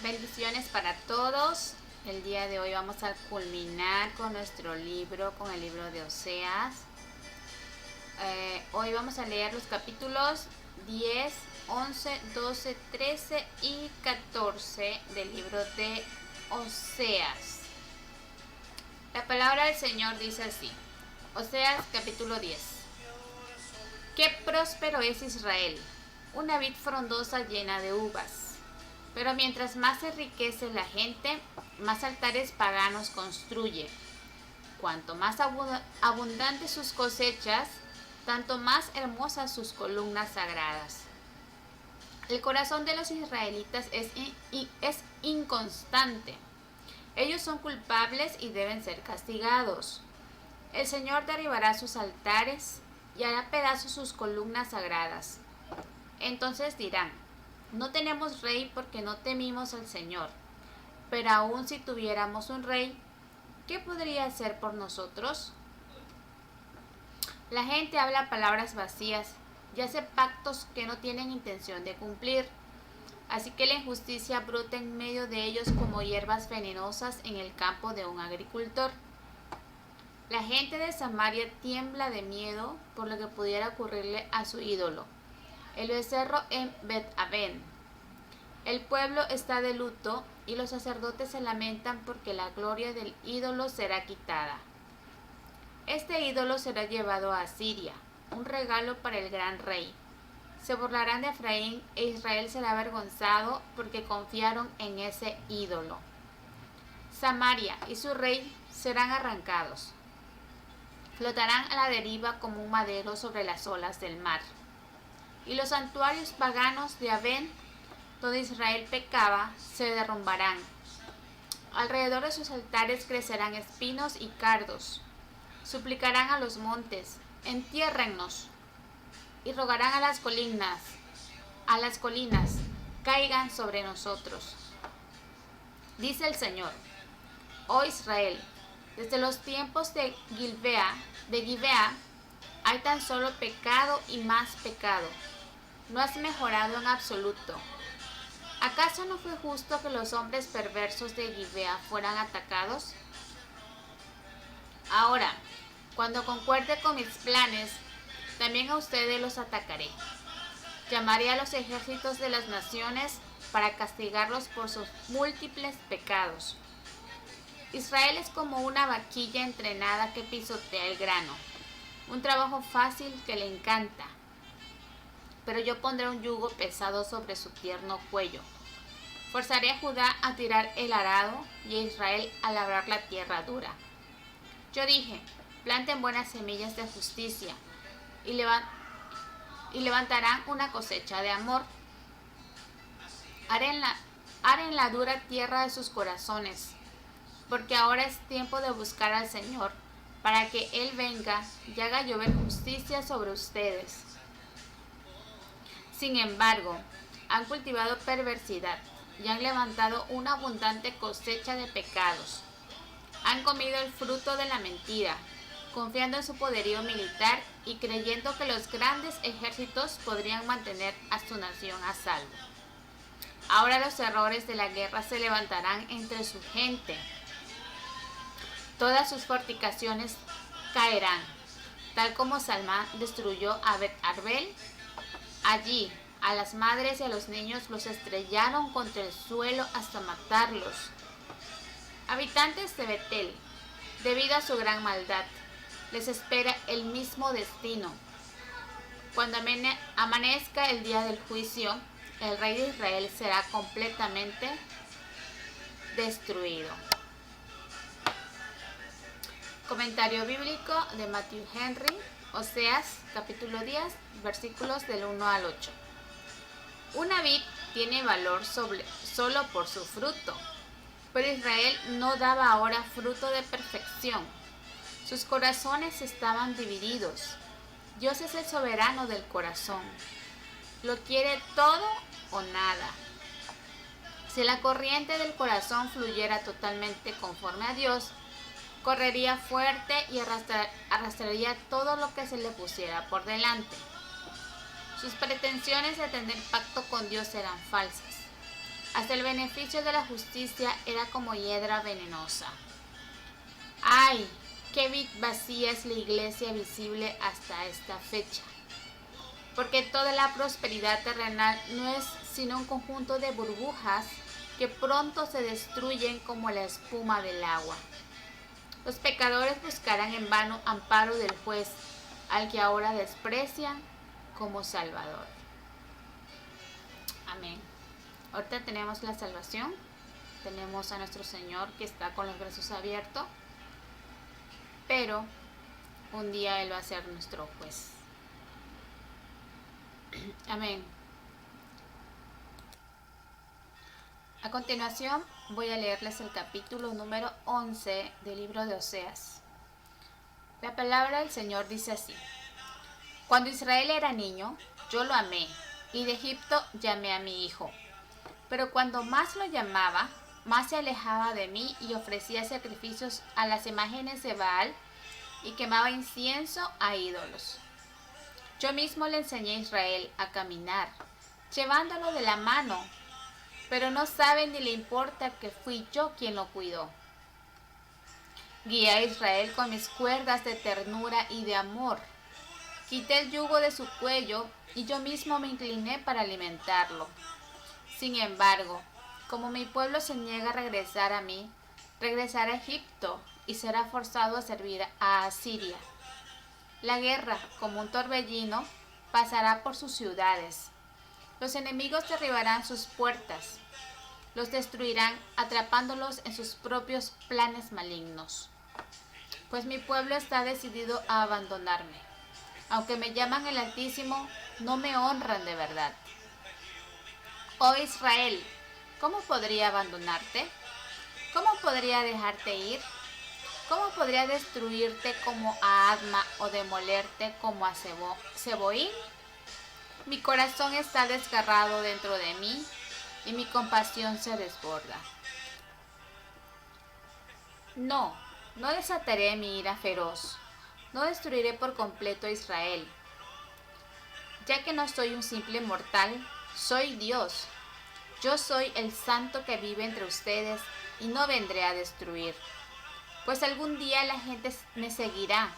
Bendiciones para todos. El día de hoy vamos a culminar con nuestro libro, con el libro de Oseas. Hoy vamos a leer los capítulos 10, 11, 12, 13 y 14 del libro de Oseas. La palabra del Señor dice así. Oseas capítulo 10. Qué próspero es Israel, una vid frondosa llena de uvas. Pero mientras más se enriquece la gente, más altares paganos construye. Cuanto más abundantes sus cosechas, tanto más hermosas sus columnas sagradas. El corazón de los israelitas es inconstante. Ellos son culpables y deben ser castigados. El Señor derribará sus altares y hará pedazos sus columnas sagradas. Entonces dirán: no tenemos rey porque no temimos al Señor. Pero aun si tuviéramos un rey, ¿qué podría hacer por nosotros? La gente habla palabras vacías y hace pactos que no tienen intención de cumplir. Así que la injusticia brota en medio de ellos como hierbas venenosas en el campo de un agricultor. La gente de Samaria tiembla de miedo por lo que pudiera ocurrirle a su ídolo, el becerro en Bet-Aven. El pueblo está de luto y los sacerdotes se lamentan porque la gloria del ídolo será quitada. Este ídolo será llevado a Asiria, un regalo para el gran rey. Se burlarán de Efraín e Israel será avergonzado porque confiaron en ese ídolo. Samaria y su rey serán arrancados. Flotarán a la deriva como un madero sobre las olas del mar. Y los santuarios paganos de Aven, donde Israel pecaba, se derrumbarán. Alrededor de sus altares crecerán espinos y cardos. Suplicarán a los montes: entiérrennos. Y rogarán a las colinas, caigan sobre nosotros. Dice el Señor: oh Israel, desde los tiempos de Gibea hay tan solo pecado y más pecado. No has mejorado en absoluto. ¿Acaso no fue justo que los hombres perversos de Gibea fueran atacados? Ahora, cuando concuerde con mis planes, también a ustedes los atacaré. Llamaré a los ejércitos de las naciones para castigarlos por sus múltiples pecados. Israel es como una vaquilla entrenada que pisotea el grano, un trabajo fácil que le encanta. Pero yo pondré un yugo pesado sobre su tierno cuello. Forzaré a Judá a tirar el arado y a Israel a labrar la tierra dura. Yo dije: planten buenas semillas de justicia y levantarán una cosecha de amor. Aren la dura tierra de sus corazones, porque ahora es tiempo de buscar al Señor, para que Él venga y haga llover justicia sobre ustedes. Sin embargo, han cultivado perversidad y han levantado una abundante cosecha de pecados. Han comido el fruto de la mentira, confiando en su poderío militar y creyendo que los grandes ejércitos podrían mantener a su nación a salvo. Ahora los errores de la guerra se levantarán entre su gente. Todas sus fortificaciones caerán, tal como Salmán destruyó a Bet-Arbel. Allí, a las madres y a los niños los estrellaron contra el suelo hasta matarlos. Habitantes de Betel, debido a su gran maldad, les espera el mismo destino. Cuando amanezca el día del juicio, el rey de Israel será completamente destruido. Comentario bíblico de Matthew Henry, Oseas capítulo 10, versículos del 1 al 8. Una vid tiene valor solo por su fruto, pero Israel no daba ahora fruto de perfección. Sus corazones estaban divididos. Dios es el soberano del corazón. Lo quiere todo o nada. Si la corriente del corazón fluyera totalmente conforme a Dios, correría fuerte y arrastraría todo lo que se le pusiera por delante. Sus pretensiones de tener pacto con Dios eran falsas. Hasta el beneficio de la justicia era como hiedra venenosa. ¡Ay! ¡Qué vacía es la iglesia visible hasta esta fecha! Porque toda la prosperidad terrenal no es sino un conjunto de burbujas que pronto se destruyen como la espuma del agua. Los pecadores buscarán en vano amparo del juez, al que ahora desprecian como Salvador. Amén. Ahorita tenemos la salvación, tenemos a nuestro Señor que está con los brazos abiertos, pero un día Él va a ser nuestro juez. Amén. A continuación voy a leerles el capítulo número 11 del libro de Oseas. La palabra del Señor dice así: Cuando Israel era niño, yo lo amé, y de Egipto llamé a mi hijo. Pero cuando más lo llamaba, más se alejaba de mí y ofrecía sacrificios a las imágenes de Baal y quemaba incienso a ídolos. Yo mismo le enseñé a Israel a caminar, llevándolo de la mano, pero no sabe ni le importa que fui yo quien lo cuidó. Guié a Israel con mis cuerdas de ternura y de amor. Quité el yugo de su cuello y yo mismo me incliné para alimentarlo. Sin embargo, como mi pueblo se niega a regresar a mí, regresará a Egipto y será forzado a servir a Asiria. La guerra, como un torbellino, pasará por sus ciudades. Los enemigos derribarán sus puertas. Los destruirán atrapándolos en sus propios planes malignos. Pues mi pueblo está decidido a abandonarme. Aunque me llaman el Altísimo, no me honran de verdad. Oh Israel, ¿cómo podría abandonarte? ¿Cómo podría dejarte ir? ¿Cómo podría destruirte como a Adma o demolerte como a Seboín? Mi corazón está desgarrado dentro de mí y mi compasión se desborda. No desataré mi ira feroz. No destruiré por completo a Israel. Ya que no soy un simple mortal, soy Dios. Yo soy el santo que vive entre ustedes y no vendré a destruir. Pues algún día la gente me seguirá.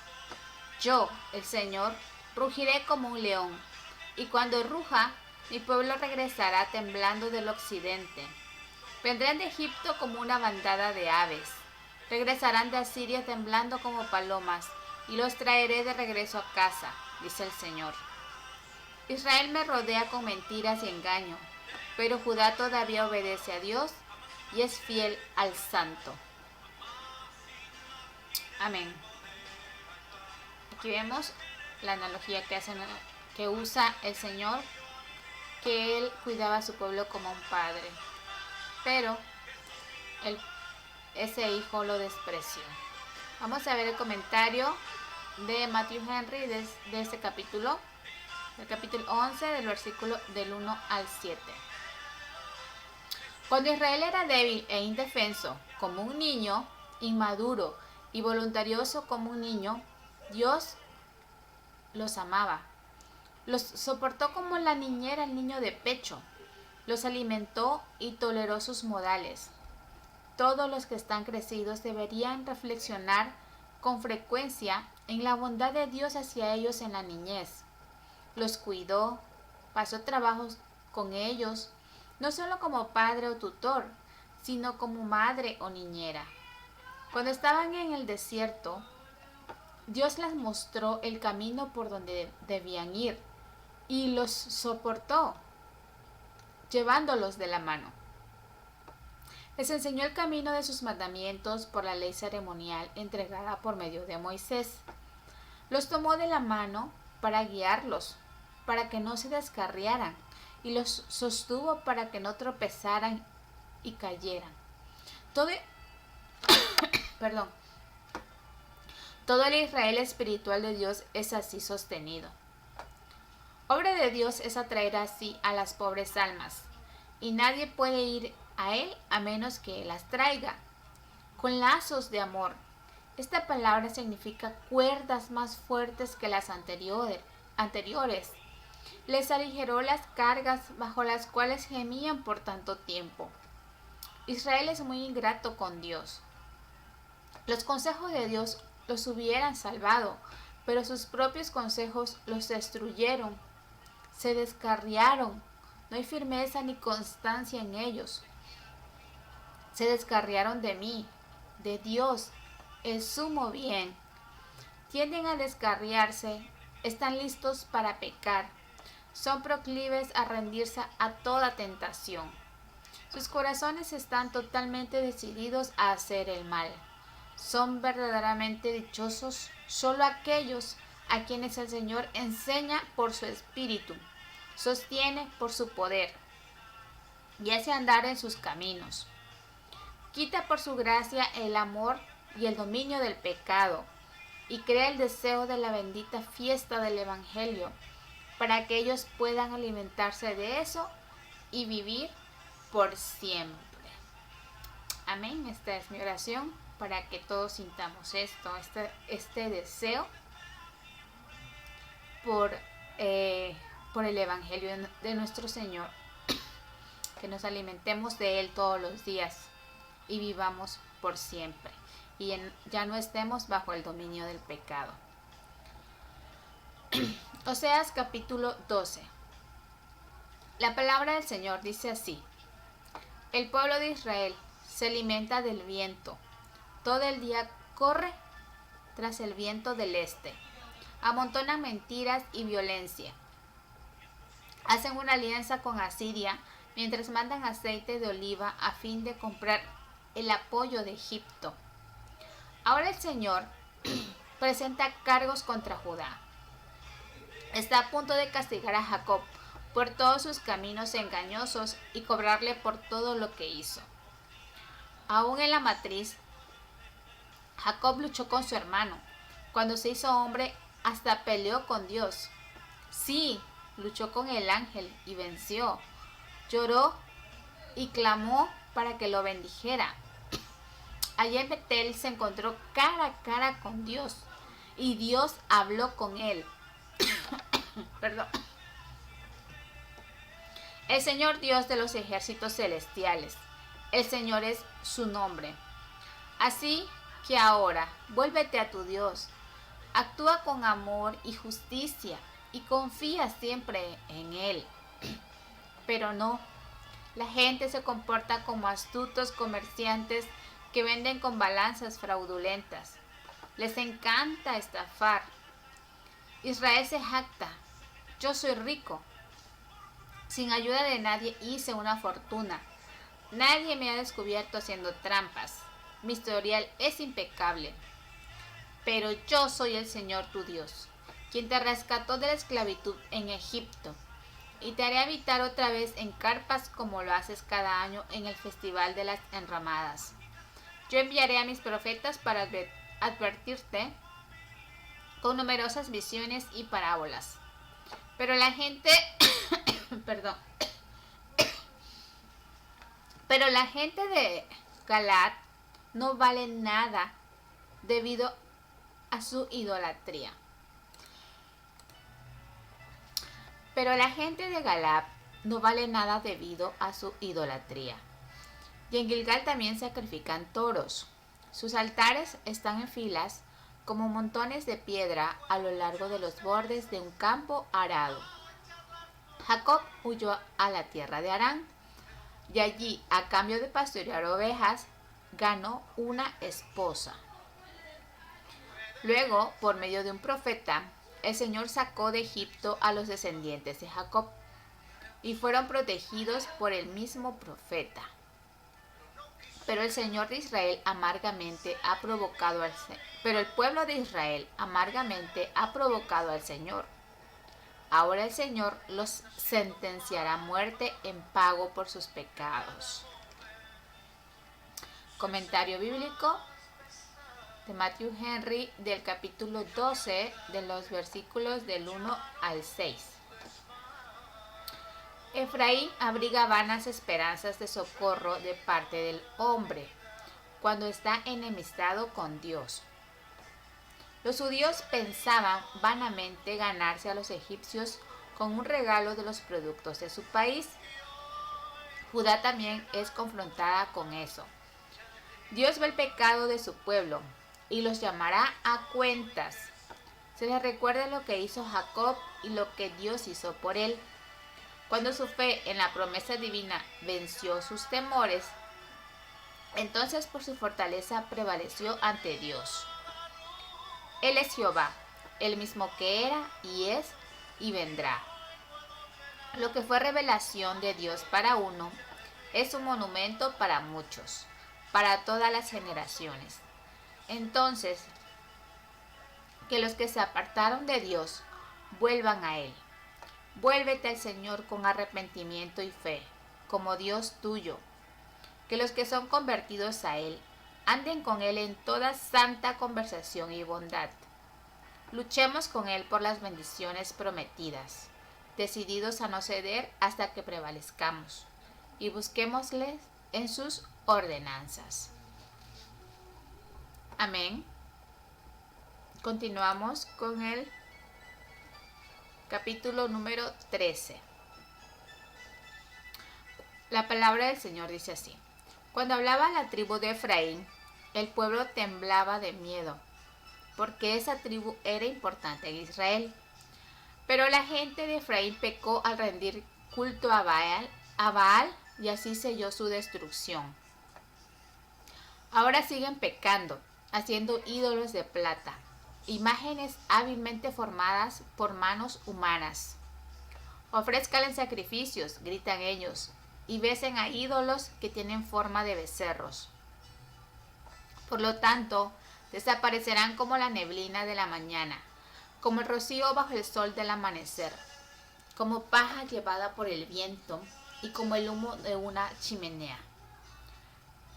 Yo, el Señor, rugiré como un león. Y cuando ruja, mi pueblo regresará temblando del occidente. Vendrán de Egipto como una bandada de aves. Regresarán de Asiria temblando como palomas, y los traeré de regreso a casa, dice el Señor. Israel me rodea con mentiras y engaño, pero Judá todavía obedece a Dios y es fiel al Santo. Amén. Aquí vemos la analogía que usa el Señor, que Él cuidaba a su pueblo como un padre, pero ese hijo lo despreció. Vamos a ver el comentario de Matthew Henry de este capítulo, el capítulo 11, del versículo del 1 al 7. Cuando Israel era débil e indefenso, como un niño, inmaduro y voluntarioso como un niño, Dios los amaba. Los soportó como la niñera el niño de pecho. Los alimentó y toleró sus modales. Todos los que están crecidos deberían reflexionar con frecuencia en la bondad de Dios hacia ellos en la niñez. Los cuidó, pasó trabajos con ellos, no solo como padre o tutor, sino como madre o niñera. Cuando estaban en el desierto, Dios les mostró el camino por donde debían ir y los soportó, llevándolos de la mano. Les enseñó el camino de sus mandamientos por la ley ceremonial entregada por medio de Moisés. Los tomó de la mano para guiarlos, para que no se descarriaran, y los sostuvo para que no tropezaran y cayeran. Todo el Israel espiritual de Dios es así sostenido. Obra de Dios es atraer así a las pobres almas, y nadie puede ir a Él a menos que las traiga con lazos de amor. Esta palabra significa cuerdas más fuertes que las anteriores. Les aligeró las cargas bajo las cuales gemían por tanto tiempo. Israel es muy ingrato con Dios. Los consejos de Dios los hubieran salvado, pero sus propios consejos los destruyeron. Se descarriaron. No hay firmeza ni constancia en ellos. Se descarriaron de mí, de Dios, el sumo bien. Tienden a descarriarse, están listos para pecar. Son proclives a rendirse a toda tentación. Sus corazones están totalmente decididos a hacer el mal. Son verdaderamente dichosos solo aquellos a quienes el Señor enseña por su espíritu, sostiene por su poder y hace andar en sus caminos. Quita por su gracia el amor y el dominio del pecado y crea el deseo de la bendita fiesta del Evangelio para que ellos puedan alimentarse de eso y vivir por siempre. Amén. Esta es mi oración para que todos sintamos este deseo por el Evangelio de nuestro Señor, que nos alimentemos de Él todos los días y vivamos por siempre y ya no estemos bajo el dominio del pecado. Oseas capítulo 12. La palabra del Señor dice así: el pueblo de Israel se alimenta del viento, todo el día corre tras el viento del este, amontonan mentiras y violencia, hacen una alianza con Asiria mientras mandan aceite de oliva a fin de comprar el apoyo de Egipto. Ahora el Señor presenta cargos contra Judá. Está a punto de castigar a Jacob por todos sus caminos engañosos y cobrarle por todo lo que hizo. Aún en la matriz, Jacob luchó con su hermano. Cuando se hizo hombre, hasta peleó con Dios. Sí, luchó con el ángel y venció. Lloró y clamó para que lo bendijera. Allá en Betel se encontró cara a cara con Dios y Dios habló con él. Perdón. El Señor Dios de los ejércitos celestiales, el Señor es su nombre. Así que ahora, vuélvete a tu Dios, actúa con amor y justicia y confía siempre en Él. Pero no, la gente se comporta como astutos comerciantes que venden con balanzas fraudulentas. Les encanta estafar. Israel se jacta: yo soy rico. Sin ayuda de nadie hice una fortuna. Nadie me ha descubierto haciendo trampas. Mi historial es impecable. Pero yo soy el Señor tu Dios, quien te rescató de la esclavitud en Egipto, y te haré habitar otra vez en carpas como lo haces cada año en el festival de las enramadas. Yo enviaré a mis profetas para advertirte con numerosas visiones y parábolas. Pero la gente perdón. Pero la gente de Galaad no vale nada debido a su idolatría. Pero la gente de Galaad no vale nada debido a su idolatría. Y en Gilgal también sacrifican toros. Sus altares están en filas como montones de piedra a lo largo de los bordes de un campo arado. Jacob huyó a la tierra de Harán y allí, a cambio de pastorear ovejas, ganó una esposa. Luego, por medio de un profeta, el Señor sacó de Egipto a los descendientes de Jacob y fueron protegidos por el mismo profeta. Pero el Señor de Israel amargamente ha provocado pero el pueblo de Israel amargamente ha provocado al Señor. Ahora el Señor los sentenciará a muerte en pago por sus pecados. Comentario bíblico de Matthew Henry del capítulo 12 de los versículos del 1 al 6. Efraín abriga vanas esperanzas de socorro de parte del hombre cuando está enemistado con Dios. Los judíos pensaban vanamente ganarse a los egipcios con un regalo de los productos de su país. Judá también es confrontada con eso. Dios ve el pecado de su pueblo y los llamará a cuentas. Se les recuerda lo que hizo Jacob y lo que Dios hizo por él. Cuando su fe en la promesa divina venció sus temores, entonces por su fortaleza prevaleció ante Dios. Él es Jehová, el mismo que era y es y vendrá. Lo que fue revelación de Dios para uno es un monumento para muchos, para todas las generaciones. Entonces, que los que se apartaron de Dios vuelvan a Él. Vuélvete al Señor con arrepentimiento y fe, como Dios tuyo. Que los que son convertidos a Él anden con Él en toda santa conversación y bondad. Luchemos con Él por las bendiciones prometidas, decididos a no ceder hasta que prevalezcamos, y busquémosle en sus ordenanzas. Amén. Continuamos con el capítulo número 13. La palabra del Señor dice así: Cuando hablaba la tribu de Efraín, el pueblo temblaba de miedo, porque esa tribu era importante en Israel. Pero la gente de Efraín pecó al rendir culto a Baal, y así selló su destrucción. Ahora siguen pecando, haciendo ídolos de plata, imágenes hábilmente formadas por manos humanas. Ofrézcanle sacrificios, gritan ellos, y besen a ídolos que tienen forma de becerros. Por lo tanto, desaparecerán como la neblina de la mañana, como el rocío bajo el sol del amanecer, como paja llevada por el viento y como el humo de una chimenea.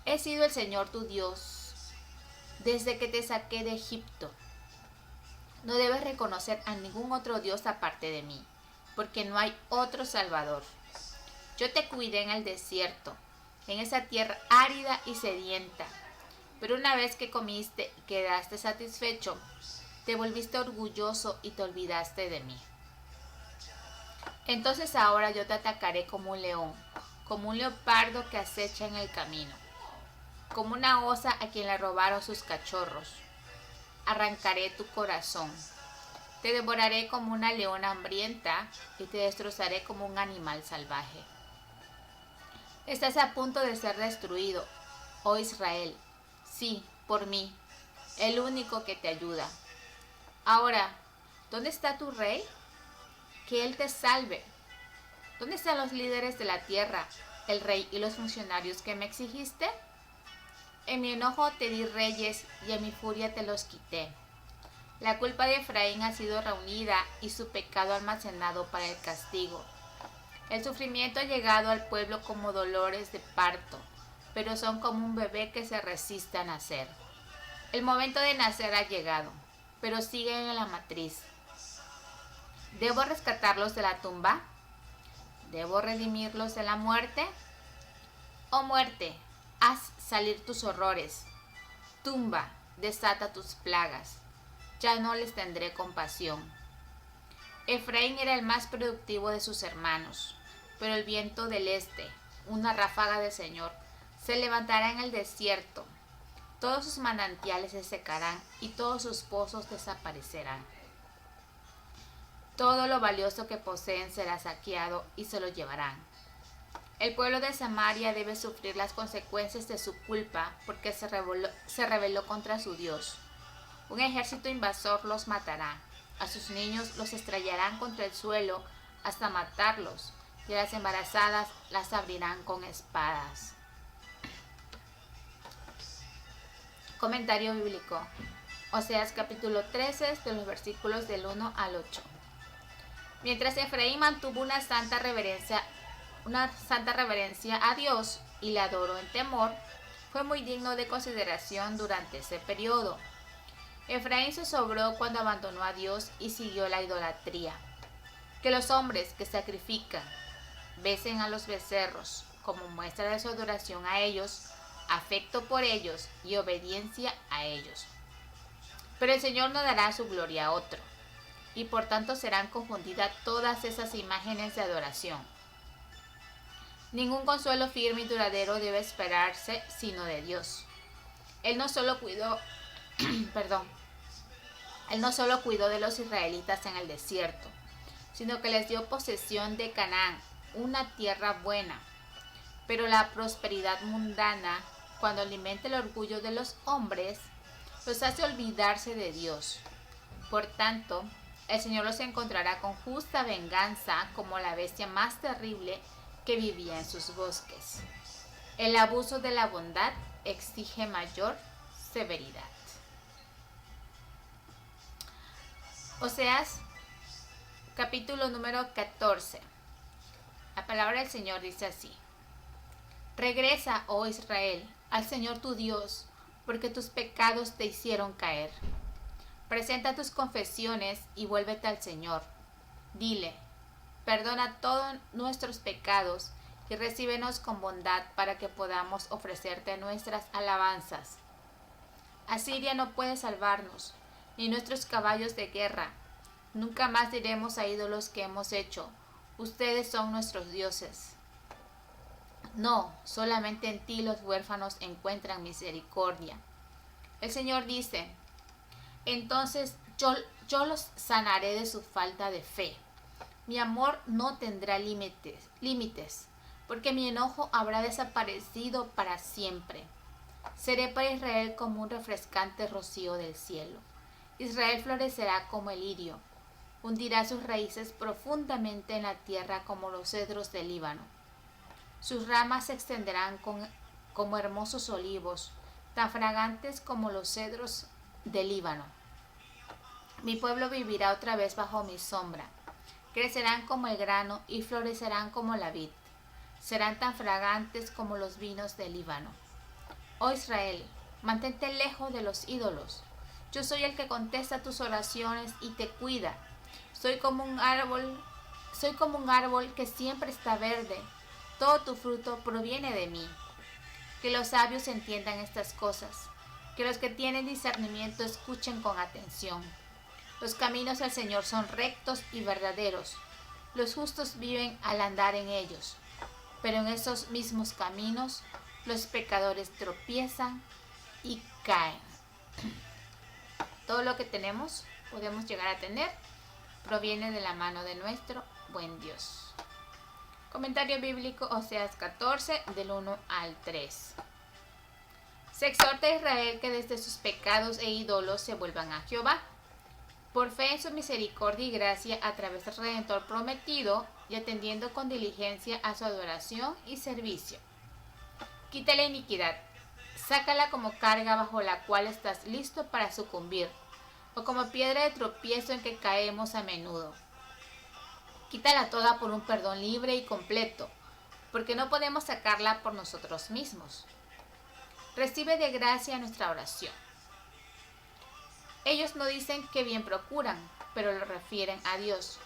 He sido el Señor tu Dios desde que te saqué de Egipto. No debes reconocer a ningún otro Dios aparte de mí, porque no hay otro Salvador. Yo te cuidé en el desierto, en esa tierra árida y sedienta. Pero una vez que comiste y quedaste satisfecho, te volviste orgulloso y te olvidaste de mí. Entonces ahora yo te atacaré como un león, como un leopardo que acecha en el camino, como una osa a quien le robaron sus cachorros. Arrancaré tu corazón. Te devoraré como una leona hambrienta y te destrozaré como un animal salvaje. Estás a punto de ser destruido, oh Israel. Sí, por mí, el único que te ayuda. Ahora, ¿dónde está tu rey? Que él te salve. ¿Dónde están los líderes de la tierra, el rey y los funcionarios que me exigiste? En mi enojo te di reyes y en mi furia te los quité. La culpa de Efraín ha sido reunida y su pecado almacenado para el castigo. El sufrimiento ha llegado al pueblo como dolores de parto, pero son como un bebé que se resiste a nacer. El momento de nacer ha llegado, pero siguen en la matriz. ¿Debo rescatarlos de la tumba? ¿Debo redimirlos de la muerte? Oh muerte, haz salir tus horrores. Tumba, desata tus plagas. Ya no les tendré compasión. Efraín era el más productivo de sus hermanos, pero el viento del este, una ráfaga del Señor, se levantará en el desierto. Todos sus manantiales se secarán y todos sus pozos desaparecerán. Todo lo valioso que poseen será saqueado y se lo llevarán. El pueblo de Samaria debe sufrir las consecuencias de su culpa porque se rebeló contra su Dios. Un ejército invasor los matará. A sus niños los estrellarán contra el suelo hasta matarlos, y a las embarazadas las abrirán con espadas. Comentario bíblico. Oseas capítulo 13, de los versículos del 1 al 8. Mientras Efraín mantuvo una santa reverencia a Dios y le adoró en temor, fue muy digno de consideración durante ese periodo. Efraín se sobró cuando abandonó a Dios y siguió la idolatría. Que los hombres que sacrifican besen a los becerros como muestra de su adoración a ellos, afecto por ellos y obediencia a ellos. Pero el Señor no dará su gloria a otro. y por tanto serán confundidas todas esas imágenes de adoración. Ningún consuelo firme y duradero debe esperarse sino de Dios. Él no solo cuidó, Él no solo cuidó de los israelitas en el desierto, sino que les dio posesión de Canaán, una tierra buena. Pero la prosperidad mundana, cuando alimenta el orgullo de los hombres, los hace olvidarse de Dios. Por tanto, el Señor los encontrará con justa venganza como la bestia más terrible que vivía en sus bosques. El abuso de la bondad exige mayor severidad. Oseas, capítulo número 14. La palabra del Señor dice así: Regresa, oh Israel, al Señor tu Dios, porque tus pecados te hicieron caer. Presenta tus confesiones y vuélvete al Señor. Dile: perdona todos nuestros pecados y recíbenos con bondad para que podamos ofrecerte nuestras alabanzas. Asiria no puede salvarnos, ni nuestros caballos de guerra. Nunca más diremos a ídolos que hemos hecho: ustedes son nuestros dioses. No, solamente en ti los huérfanos encuentran misericordia. El Señor dice: entonces yo los sanaré de su falta de fe. Mi amor no tendrá límites, porque mi enojo habrá desaparecido para siempre. Seré para Israel como un refrescante rocío del cielo. Israel florecerá como el lirio, hundirá sus raíces profundamente en la tierra como los cedros del Líbano. Sus ramas se extenderán como hermosos olivos, tan fragantes como los cedros del Líbano. Mi pueblo vivirá otra vez bajo mi sombra. Crecerán como el grano y florecerán como la vid. Serán tan fragantes como los vinos del Líbano. Oh Israel, mantente lejos de los ídolos. Yo soy el que contesta tus oraciones y te cuida. Soy como un árbol que siempre está verde. Todo tu fruto proviene de mí. Que los sabios entiendan estas cosas. Que los que tienen discernimiento escuchen con atención. Los caminos del Señor son rectos y verdaderos. Los justos viven al andar en ellos. Pero en esos mismos caminos los pecadores tropiezan y caen. Todo lo que podemos llegar a tener, proviene de la mano de nuestro buen Dios. Comentario bíblico, Oseas 14, del 1 al 3. Se exhorta a Israel que desde sus pecados e ídolos se vuelvan a Jehová, por fe en su misericordia y gracia a través del Redentor prometido, y atendiendo con diligencia a su adoración y servicio. Quita la iniquidad, sácala como carga bajo la cual estás listo para sucumbir, o como piedra de tropiezo en que caemos a menudo. Quítala toda por un perdón libre y completo, porque no podemos sacarla por nosotros mismos. Recibe de gracia nuestra oración. Ellos no dicen que bien procuran, pero lo refieren a Dios.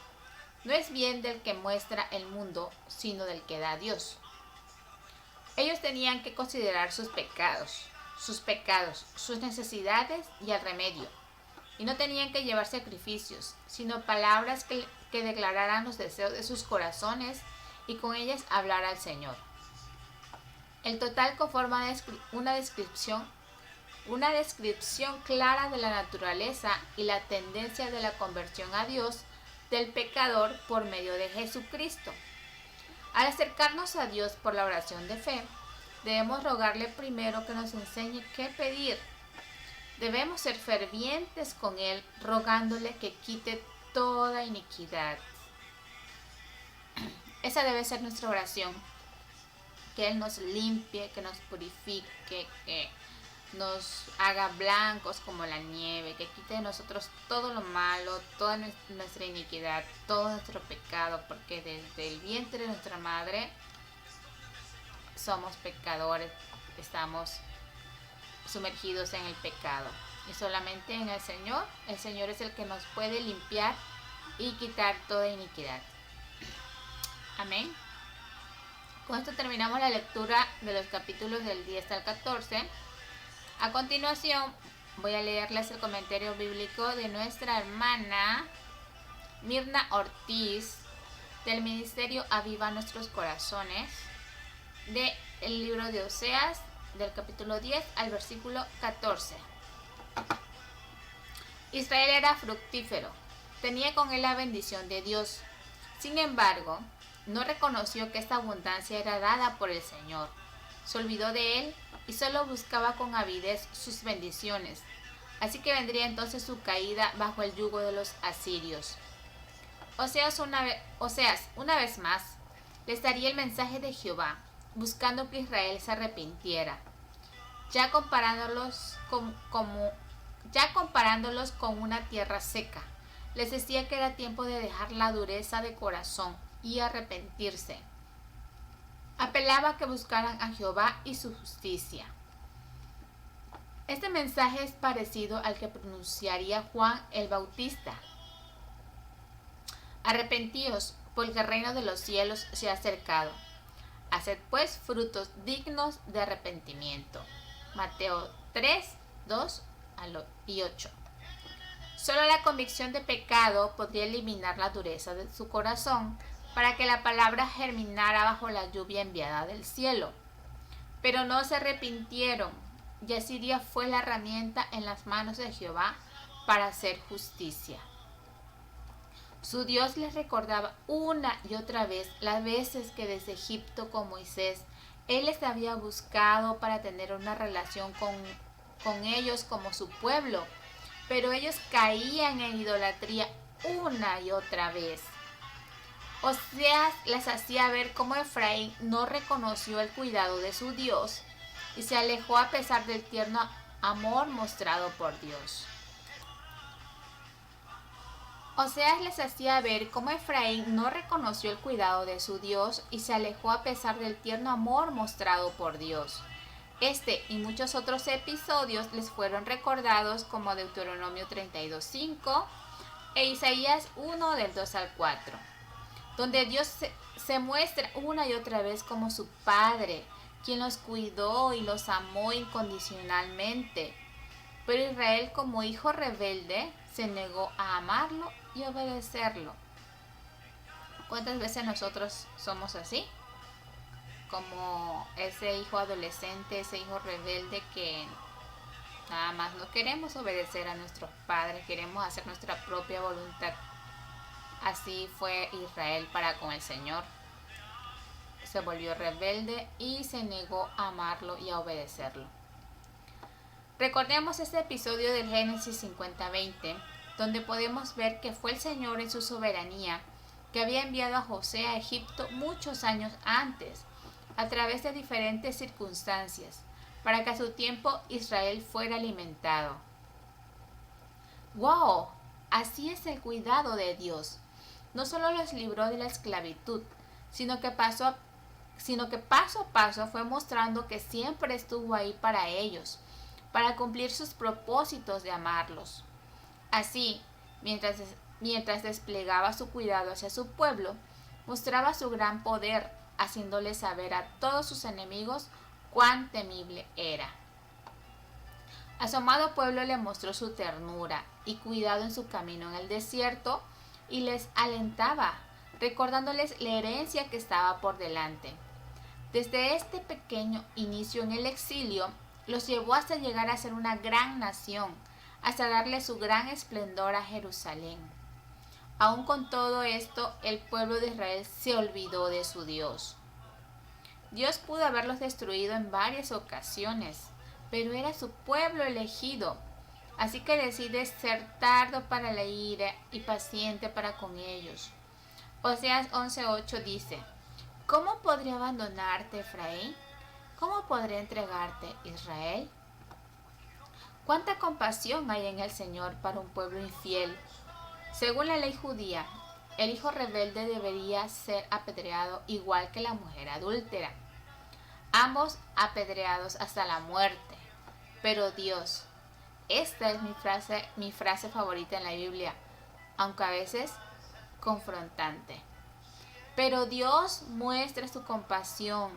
No es bien del que muestra el mundo, sino del que da a Dios. Ellos tenían que considerar sus pecados, sus necesidades y el remedio. Y no tenían que llevar sacrificios, sino palabras que declararan los deseos de sus corazones y con ellas hablar al Señor. El total conforma una descripción clara de la naturaleza y la tendencia de la conversión a Dios del pecador por medio de Jesucristo. Al acercarnos a Dios por la oración de fe, debemos rogarle primero que nos enseñe qué pedir. Debemos ser fervientes con Él, rogándole que quite toda iniquidad. Esa debe ser nuestra oración. Que Él nos limpie, que nos purifique, que nos haga blancos como la nieve, que quite de nosotros todo lo malo, toda nuestra iniquidad, todo nuestro pecado, porque desde el vientre de nuestra madre somos pecadores, estamos sumergidos en el pecado. Y solamente en el Señor es el que nos puede limpiar y quitar toda iniquidad. Amén. Con esto terminamos la lectura de los capítulos del 10 al 14. A continuación voy a leerles el comentario bíblico de nuestra hermana Mirna Ortiz, del Ministerio Aviva Nuestros Corazones, del libro de Oseas, del capítulo 10 al versículo 14. Israel era fructífero, tenía con él la bendición de Dios. Sin embargo, no reconoció que esta abundancia era dada por el Señor. Se olvidó de él y solo buscaba con avidez sus bendiciones. Así que vendría entonces su caída bajo el yugo de los asirios. Oseas, una vez más, les daría el mensaje de Jehová, buscando que Israel se arrepintiera. Ya comparándolos con una tierra seca, les decía que era tiempo de dejar la dureza de corazón y arrepentirse. Apelaba a que buscaran a Jehová y su justicia. Este mensaje es parecido al que pronunciaría Juan el Bautista. Arrepentíos, porque el reino de los cielos se ha acercado. Haced pues frutos dignos de arrepentimiento. Mateo 3, 2 y 8. Solo la convicción de pecado podría eliminar la dureza de su corazón para que la palabra germinara bajo la lluvia enviada del cielo. Pero no se arrepintieron, y Asiria fue la herramienta en las manos de Jehová para hacer justicia. Su Dios les recordaba una y otra vez las veces que desde Egipto con Moisés Él les había buscado para tener una relación con ellos como su pueblo, pero ellos caían en idolatría una y otra vez. Oseas les hacía ver cómo Efraín no reconoció el cuidado de su Dios y se alejó a pesar del tierno amor mostrado por Dios. Oseas les hacía ver cómo Efraín no reconoció el cuidado de su Dios y se alejó a pesar del tierno amor mostrado por Dios. Este y muchos otros episodios les fueron recordados como Deuteronomio 32:5 e Isaías 1 del 2 al 4, donde Dios se muestra una y otra vez como su Padre, quien los cuidó y los amó incondicionalmente. Pero Israel, como hijo rebelde, se negó a amarlo y obedecerlo. ¿Cuántas veces nosotros somos así? Como ese hijo adolescente, ese hijo rebelde que nada más no queremos obedecer a nuestros padres, queremos hacer nuestra propia voluntad. Así fue Israel para con el Señor. Se volvió rebelde y se negó a amarlo y a obedecerlo. Recordemos este episodio del Génesis 50:20, donde podemos ver que fue el Señor en su soberanía que había enviado a José a Egipto muchos años antes, a través de diferentes circunstancias, para que a su tiempo Israel fuera alimentado. ¡Wow! Así es el cuidado de Dios. No solo los libró de la esclavitud, sino que paso a paso fue mostrando que siempre estuvo ahí para ellos, para cumplir sus propósitos de amarlos. Así, mientras desplegaba su cuidado hacia su pueblo, mostraba su gran poder, haciéndole saber a todos sus enemigos cuán temible era. A su amado pueblo le mostró su ternura y cuidado en su camino en el desierto y les alentaba, recordándoles la herencia que estaba por delante. Desde este pequeño inicio en el exilio, los llevó hasta llegar a ser una gran nación, hasta darle su gran esplendor a Jerusalén. Aún con todo esto, el pueblo de Israel se olvidó de su Dios. Dios pudo haberlos destruido en varias ocasiones, pero era su pueblo elegido, así que decide ser tardo para la ira y paciente para con ellos. Oseas 11:8 dice: ¿Cómo podré abandonarte, Efraín? ¿Cómo podré entregarte, Israel? ¿Cuánta compasión hay en el Señor para un pueblo infiel? Según la ley judía, el hijo rebelde debería ser apedreado igual que la mujer adúltera, ambos apedreados hasta la muerte. Pero Dios, esta es mi frase favorita en la Biblia, aunque a veces confrontante. Pero Dios muestra su compasión,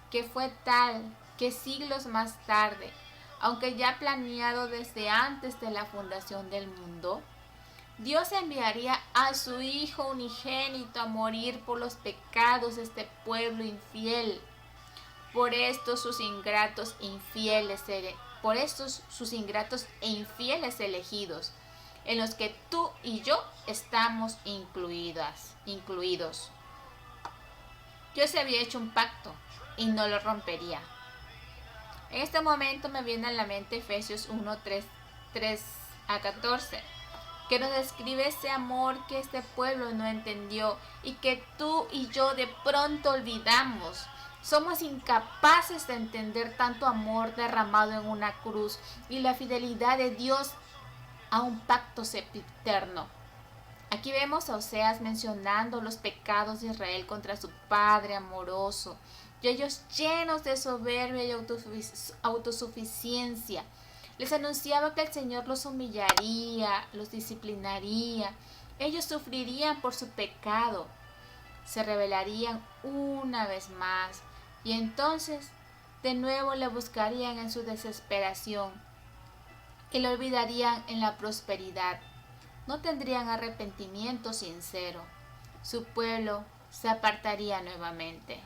que fue tal que siglos más tarde, aunque ya planeado desde antes de la fundación del mundo, Dios enviaría a su Hijo unigénito a morir por los pecados de este pueblo infiel. Por estos sus ingratos e infieles elegidos, en los que tú y yo estamos incluidos. Yo se había hecho un pacto y no lo rompería. En este momento me viene a la mente Efesios 1, 3 a 14, que nos describe ese amor que este pueblo no entendió y que tú y yo de pronto olvidamos. Somos incapaces de entender tanto amor derramado en una cruz y la fidelidad de Dios a un pacto sempiterno. Aquí vemos a Oseas mencionando los pecados de Israel contra su padre amoroso, y ellos llenos de soberbia y autosuficiencia. Les anunciaba que el Señor los humillaría, los disciplinaría. Ellos sufrirían por su pecado, se rebelarían una vez más, y entonces de nuevo le buscarían en su desesperación y lo olvidarían en la prosperidad. No tendrían arrepentimiento sincero. Su pueblo se apartaría nuevamente.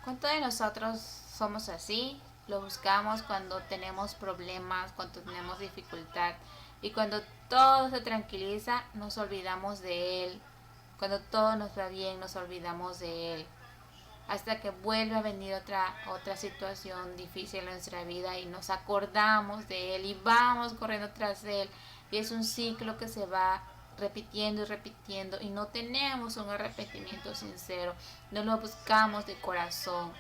¿Cuántos de nosotros somos así? Lo buscamos cuando tenemos problemas, cuando tenemos dificultad, y cuando todo se tranquiliza nos olvidamos de Él. Cuando todo nos va bien nos olvidamos de Él, hasta que vuelve a venir otra situación difícil en nuestra vida y nos acordamos de Él y vamos corriendo tras Él, y es un ciclo que se va repitiendo y repitiendo, y no tenemos un arrepentimiento sincero, no lo buscamos de corazón.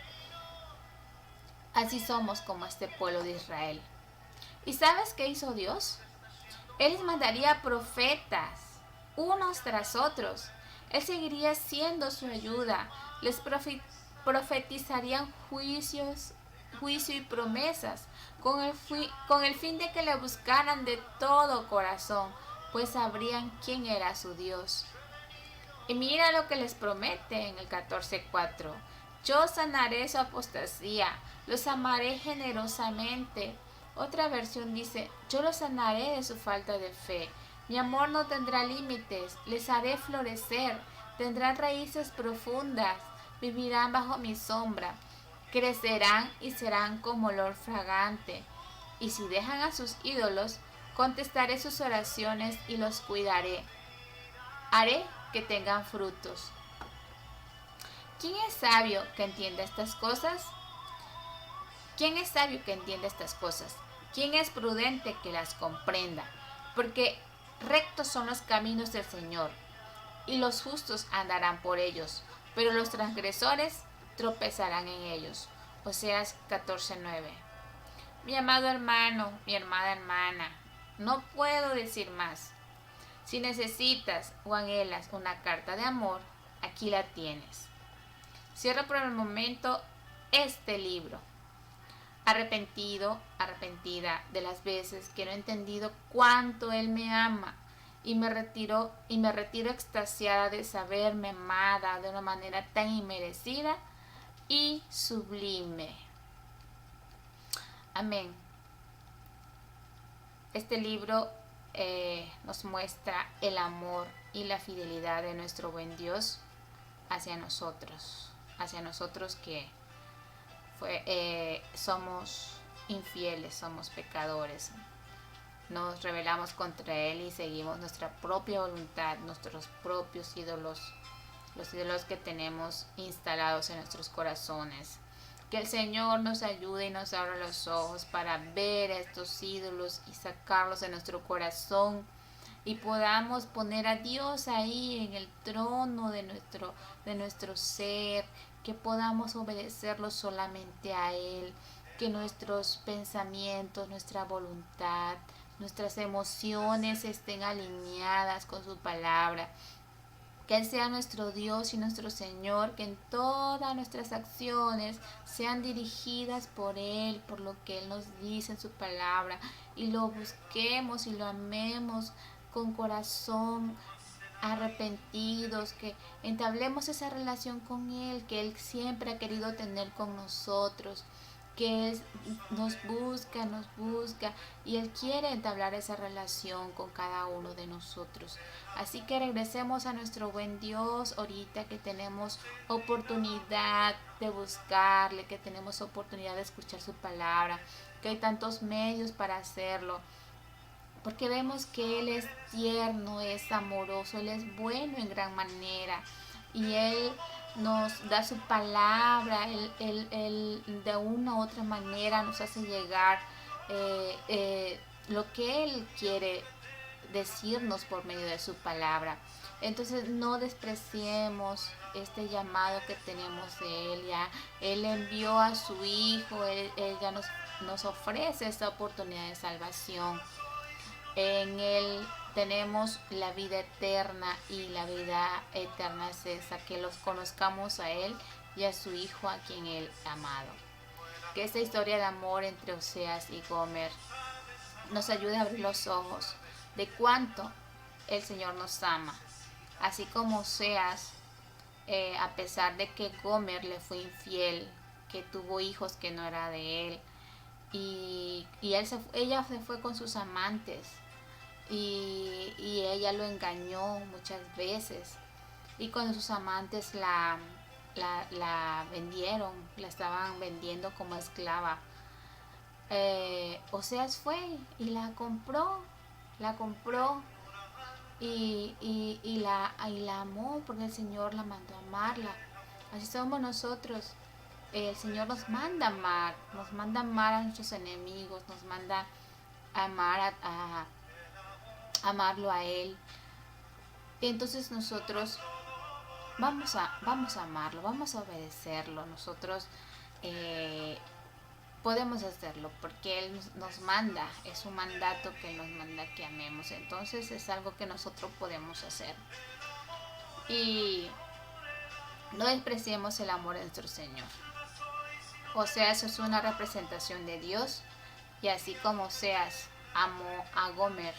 Así somos como este pueblo de Israel. ¿Y sabes qué hizo Dios? Él les mandaría profetas, unos tras otros. Él seguiría siendo su ayuda. Les profetizarían juicio y promesas, con el fin de que le buscaran de todo corazón, pues sabrían quién era su Dios. Y mira lo que les promete en el 14:4. Yo sanaré su apostasía, los amaré generosamente. Otra versión dice, yo los sanaré de su falta de fe. Mi amor no tendrá límites, les haré florecer, tendrán raíces profundas, vivirán bajo mi sombra, crecerán y serán como olor fragante. Y si dejan a sus ídolos, contestaré sus oraciones y los cuidaré. Haré que tengan frutos. ¿Quién es sabio que entienda estas cosas? ¿Quién es sabio que entienda estas cosas? ¿Quién es prudente que las comprenda? Porque rectos son los caminos del Señor, y los justos andarán por ellos, pero los transgresores tropezarán en ellos. Oseas 14:9. Mi amado hermano, mi amada hermana, no puedo decir más. Si necesitas o anhelas una carta de amor, aquí la tienes. Cierro por el momento este libro. Arrepentida de las veces que no he entendido cuánto Él me ama, y me retiro extasiada de saberme amada de una manera tan inmerecida y sublime. Amén. Este libro nos muestra el amor y la fidelidad de nuestro buen Dios hacia nosotros que somos infieles, somos pecadores, nos rebelamos contra Él y seguimos nuestra propia voluntad, nuestros propios ídolos, los ídolos que tenemos instalados en nuestros corazones. Que el Señor nos ayude y nos abra los ojos para ver a estos ídolos y sacarlos de nuestro corazón, y podamos poner a Dios ahí en el trono de nuestro ser, que podamos obedecerlo solamente a Él, que nuestros pensamientos, nuestra voluntad, nuestras emociones estén alineadas con su palabra. Que Él sea nuestro Dios y nuestro Señor, que en todas nuestras acciones sean dirigidas por Él, por lo que Él nos dice en su palabra, y lo busquemos y lo amemos con corazón arrepentidos, que entablemos esa relación con Él que Él siempre ha querido tener con nosotros, nos busca y Él quiere entablar esa relación con cada uno de nosotros. Así que regresemos a nuestro buen Dios ahorita que tenemos oportunidad de buscarle, que tenemos oportunidad de escuchar su palabra, que hay tantos medios para hacerlo. Porque vemos que Él es tierno, es amoroso, Él es bueno en gran manera. Y Él nos da su palabra, Él de una u otra manera nos hace llegar lo que Él quiere decirnos por medio de su palabra. Entonces no despreciemos este llamado que tenemos de Él. Ya Él envió a su Hijo, Él ya nos ofrece esta oportunidad de salvación. En Él tenemos la vida eterna, y la vida eterna es esa, que los conozcamos a Él y a su Hijo, a quien Él ha amado. Que esta historia de amor entre Oseas y Gomer nos ayude a abrir los ojos de cuánto el Señor nos ama. Así como Oseas, a pesar de que Gomer le fue infiel, que tuvo hijos que no era de él, y ella se fue con sus amantes, y ella lo engañó muchas veces, y cuando sus amantes la vendieron, la estaban vendiendo como esclava, Oseas fue y la compró y la amó, porque el Señor la mandó a amarla. Así somos nosotros. El Señor nos manda a amar a nuestros enemigos, nos manda a amar a amarlo a Él. Y entonces nosotros vamos a amarlo, vamos a obedecerlo. Nosotros podemos hacerlo porque Él nos manda, es un mandato que Él nos manda que amemos. Entonces es algo que nosotros podemos hacer. Y no despreciemos el amor de nuestro Señor. Oseas es una representación de Dios, y así como Oseas amó a Gomer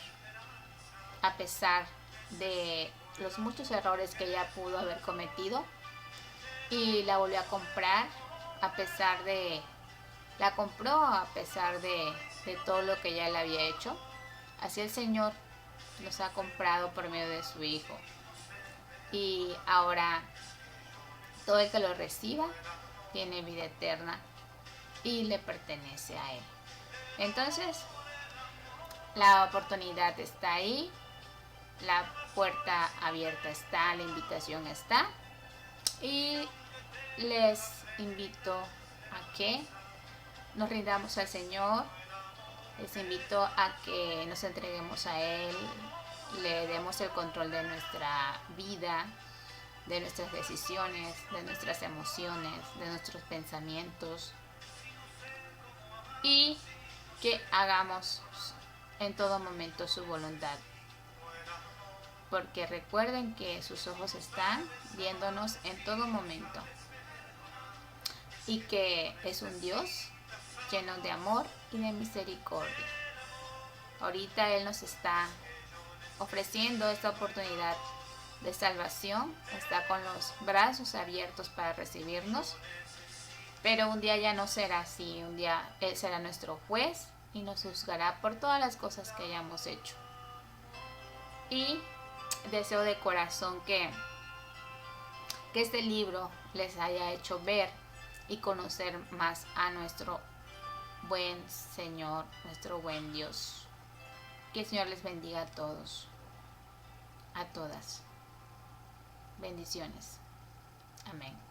a pesar de los muchos errores que ella pudo haber cometido, y la volvió a comprar la compró a pesar de todo lo que ella le había hecho. Así el Señor nos ha comprado por medio de su Hijo, y ahora todo el que lo reciba tiene vida eterna y le pertenece a Él. Entonces la oportunidad está ahí, la puerta abierta está, la invitación está, y les invito a que nos rindamos al Señor. Les invito a que nos entreguemos a Él, le demos el control de nuestra vida, de nuestras decisiones, de nuestras emociones, de nuestros pensamientos, y que hagamos en todo momento su voluntad. Porque recuerden que sus ojos están viéndonos en todo momento, y que es un Dios lleno de amor y de misericordia. Ahorita Él nos está ofreciendo esta oportunidad de salvación, está con los brazos abiertos para recibirnos, pero un día ya no será así. Un día Él será nuestro juez y nos juzgará por todas las cosas que hayamos hecho. Y deseo de corazón que este libro les haya hecho ver y conocer más a nuestro buen Señor, nuestro buen Dios. Que el Señor les bendiga a todos, a todas. Bendiciones. Amén.